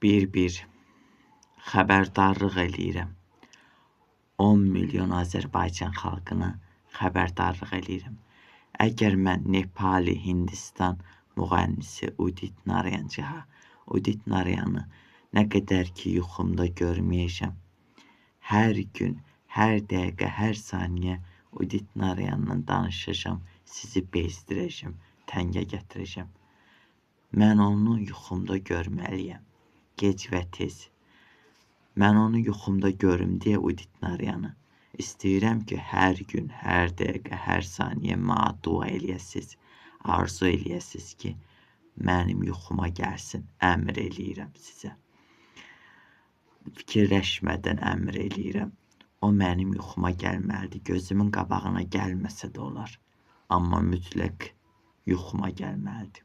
bir xəbərdarlıq eləyirəm. 10 milyon Azərbaycan xalqına xəbərdarlıq eləyirəm. Əgər mən Nepali, Hindistan müğənnisi Udit Narayanı nə qədər ki yuxumda görməyəcəm, hər gün, hər dəqiqə, hər saniyə Udit Narayanla danışacağam, sizi bezdirəcəm, təngə gətirəcəm. Mən onu yuxumda görməliyəm, gec və tez. Mən onu yuxumda görüm deyə Udit Narayanı istəyirəm ki, hər gün, hər dəqiqə, hər saniyə mənə dua eləyəsiz, arzu eləyəsiz ki, mənim yuxuma gəlsin, əmr eləyirəm sizə. Fikirləşmədən əmr eləyirəm. O mənim yuxuma gəlməlidir, gözümün qabağına gəlməsə də olar. Amma mütləq yuxuma gəlməlidir.